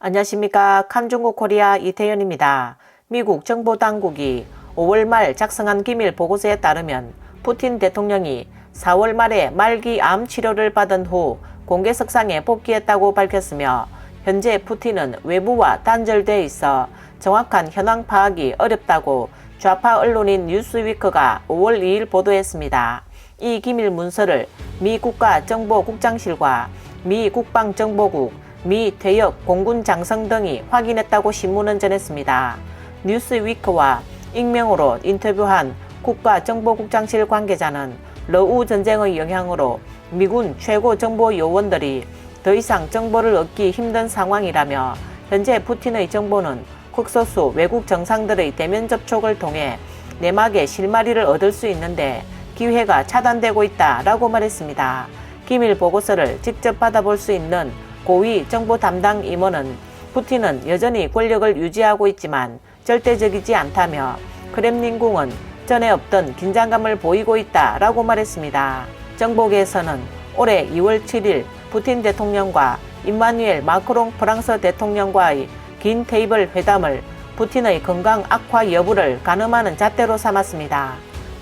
안녕하십니까. 캄중국 코리아 이태현입니다. 미국 정보당국이 5월 말 작성한 기밀 보고서에 따르면 푸틴 대통령이 4월 말에 말기 암 치료를 받은 후 공개석상에 복귀했다고 밝혔으며 현재 푸틴은 외부와 단절돼 있어 정확한 현황 파악이 어렵다고 좌파 언론인 뉴스위크가 5월 2일 보도했습니다. 이 기밀 문서를 미 국가정보국장실과 미 국방정보국, 미 퇴역 공군 장성 등이 확인했다고 신문은 전했습니다. 뉴스위크와 익명으로 인터뷰한 국가정보국장실 관계자는 러우 전쟁의 영향으로 미군 최고 정보 요원들이 더 이상 정보를 얻기 힘든 상황이라며 현재 푸틴의 정보는 극소수 외국 정상들의 대면 접촉을 통해 내막의 실마리를 얻을 수 있는데 기회가 차단되고 있다라고 말했습니다. 기밀 보고서를 직접 받아볼 수 있는 고위 정보 담당 임원은 푸틴은 여전히 권력을 유지하고 있지만 절대적이지 않다며 크렘린궁은 전에 없던 긴장감을 보이고 있다라고 말했습니다. 정보계에서는 올해 2월 7일 푸틴 대통령과 임마누엘 마크롱 프랑스 대통령과의 긴 테이블 회담을 푸틴의 건강 악화 여부를 가늠하는 잣대로 삼았습니다.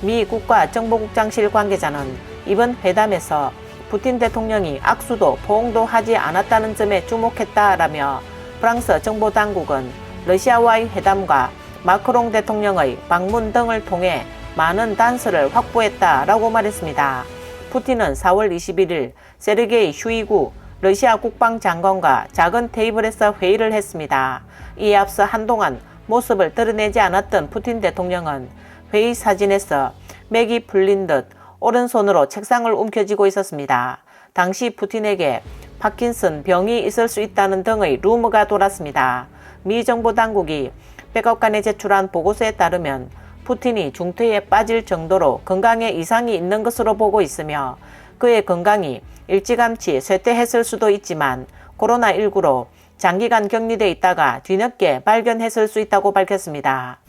미 국가정보국장실 관계자는 이번 회담에서 푸틴 대통령이 악수도 포옹도 하지 않았다는 점에 주목했다라며 프랑스 정보당국은 러시아와의 회담과 마크롱 대통령의 방문 등을 통해 많은 단서를 확보했다라고 말했습니다. 푸틴은 4월 21일 세르게이 슈이구 러시아 국방장관과 작은 테이블에서 회의를 했습니다. 이에 앞서 한동안 모습을 드러내지 않았던 푸틴 대통령은 회의 사진에서 맥이 풀린 듯 오른손으로 책상을 움켜쥐고 있었습니다. 당시 푸틴에게 파킨슨 병이 있을 수 있다는 등의 루머가 돌았습니다. 미 정보당국이 백악관에 제출한 보고서에 따르면 푸틴이 중퇴에 빠질 정도로 건강에 이상이 있는 것으로 보고 있으며 그의 건강이 일찌감치 쇠퇴했을 수도 있지만 코로나19로 장기간 격리돼 있다가 뒤늦게 발견했을 수 있다고 밝혔습니다.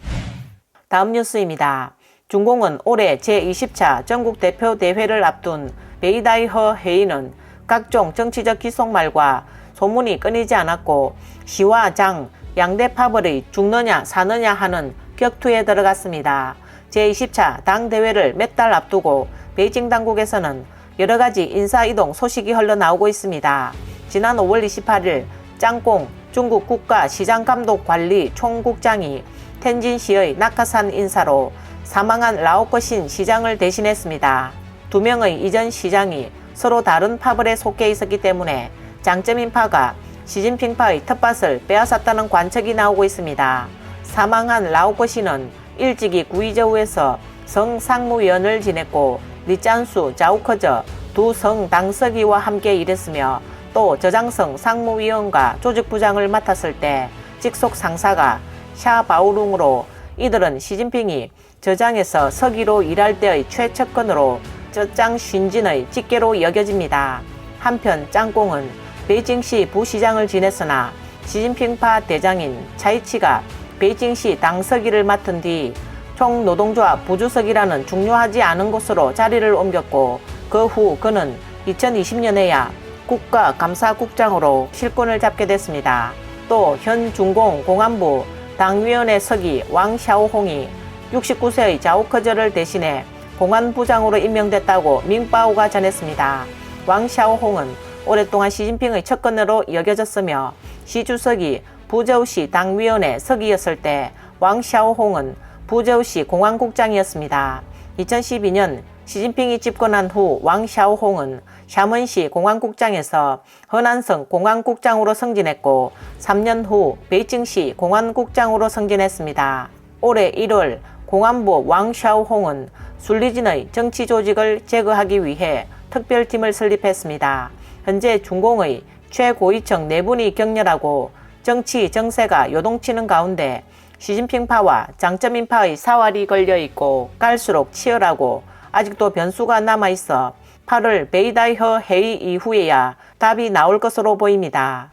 다음 뉴스입니다. 중공은 올해 제20차 전국대표 대회를 앞둔 베이다이허 회의는 각종 정치적 기속말과 소문이 끊이지 않았고 시와 장, 양대 파벌이 죽느냐 사느냐 하는 격투에 들어갔습니다. 제20차 당대회를 몇 달 앞두고 베이징 당국에서는 여러가지 인사이동 소식이 흘러나오고 있습니다. 지난 5월 28일 짱꽁 중국 국가시장감독관리 총국장이 텐진시의 낙하산 인사로 사망한 라오커신 시장을 대신했습니다. 두 명의 이전 시장이 서로 다른 파벌에 속해 있었기 때문에 장점인 파가 시진핑파의 텃밭을 빼앗았다는 관측이 나오고 있습니다. 사망한 라오커신은 일찍이 구이저우에서 성 상무위원을 지냈고 리짠수 자우커저 두 성 당서기와 함께 일했으며 또 저장성 상무위원과 조직부장을 맡았을 때 직속 상사가 샤바오룽으로 이들은 시진핑이 저장에서 서기로 일할 때의 최측근으로 저짱 쉰진의 직계로 여겨집니다. 한편 짱꽁은 베이징시 부시장을 지냈으나 시진핑파 대장인 차이치가 베이징시 당서기를 맡은 뒤 총노동조합 부주석이라는 중요하지 않은 곳으로 자리를 옮겼고 그 후 그는 2020년에야 국가감사국장으로 실권을 잡게 됐습니다. 또 현 중공 공안부 당위원회 서기 왕샤오홍이 69세의 자오커저를 대신해 공안부장으로 임명됐다고 밍바오가 전했습니다. 왕샤오홍은 오랫동안 시진핑의 측근으로 여겨졌으며 시 주석이 부저우시 당위원회 서기였을 때 왕샤오홍은 부저우시 공안국장이었습니다. 2012년 시진핑이 집권한 후 왕샤오홍은 샤먼시 공안국장에서 허난성 공안국장으로 승진했고 3년 후 베이징시 공안국장으로 승진했습니다. 올해 1월 공안부 왕샤오홍은 순리진의 정치 조직을 제거하기 위해 특별팀을 설립했습니다. 현재 중공의 최고위층 내분이 격렬하고 정치 정세가 요동치는 가운데 시진핑파와 장쩌민파의 사활이 걸려있고 갈수록 치열하고 아직도 변수가 남아있어 8월 베이다이허 회의 이후에야 답이 나올 것으로 보입니다.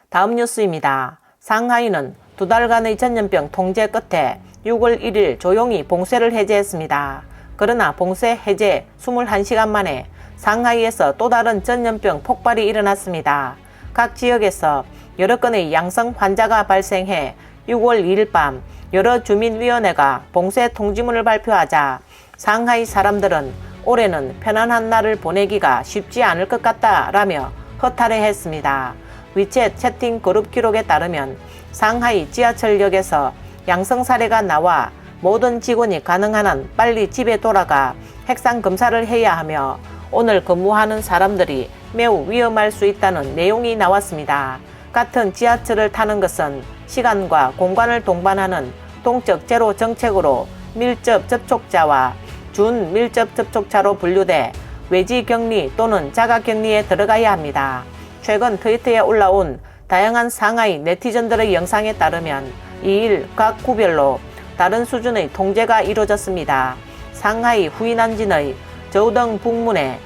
다음 뉴스입니다. 상하이는 두 달간의 전염병 통제 끝에 6월 1일 조용히 봉쇄를 해제했습니다. 그러나 봉쇄 해제 21시간 만에 상하이에서 또 다른 전염병 폭발이 일어났습니다. 각 지역에서 여러 건의 양성 환자가 발생해 6월 2일 밤 여러 주민위원회가 봉쇄 통지문을 발표하자 상하이 사람들은 올해는 편안한 날을 보내기가 쉽지 않을 것 같다라며 허탈해했습니다. 위챗 채팅 그룹 기록에 따르면 상하이 지하철역에서 양성 사례가 나와 모든 직원이 가능한 한 빨리 집에 돌아가 핵산 검사를 해야 하며 오늘 근무하는 사람들이 매우 위험할 수 있다는 내용이 나왔습니다. 같은 지하철을 타는 것은 시간과 공간을 동반하는 동적 제로 정책으로 밀접 접촉자와 준밀접 접촉자로 분류돼 외지 격리 또는 자가 격리에 들어가야 합니다. 최근 트위터에 올라온 다양한 상하이 네티즌들의 영상에 따르면 2일 각 구별로 다른 수준의 통제가 이루어졌습니다. 상하이 후이난진의 저우덩 북문에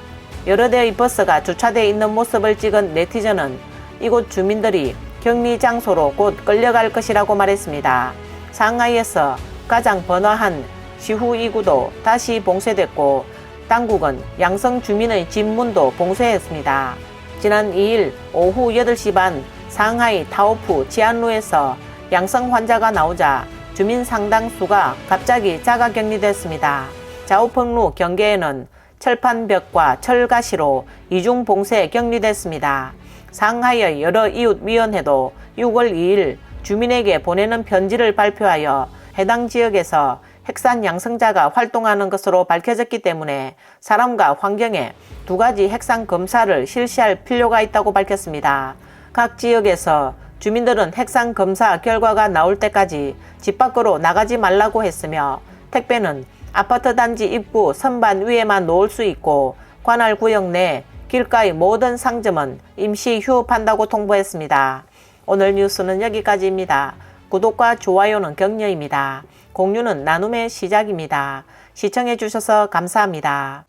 여러 대의 버스가 주차되어 있는 모습을 찍은 네티즌은 이곳 주민들이 격리 장소로 곧 끌려갈 것이라고 말했습니다. 상하이에서 가장 번화한 시후 2구도 다시 봉쇄됐고 당국은 양성 주민의 집 문도 봉쇄했습니다. 지난 2일 오후 8시 반 상하이 타오프 지안루에서 양성 환자가 나오자 주민 상당수가 갑자기 자가 격리됐습니다. 자오펑루 경계에는 철판벽과 철가시로 이중 봉쇄 격리됐습니다. 상하이의 여러 이웃위원회도 6월 2일 주민에게 보내는 편지를 발표하여 해당 지역에서 핵산 양성자가 활동하는 것으로 밝혀졌기 때문에 사람과 환경에 두 가지 핵산 검사를 실시할 필요가 있다고 밝혔습니다. 각 지역에서 주민들은 핵산 검사 결과가 나올 때까지 집 밖으로 나가지 말라고 했으며 택배는 아파트 단지 입구 선반 위에만 놓을 수 있고 관할 구역 내 길가의 모든 상점은 임시 휴업한다고 통보했습니다. 오늘 뉴스는 여기까지입니다. 구독과 좋아요는 격려입니다. 공유는 나눔의 시작입니다. 시청해 주셔서 감사합니다.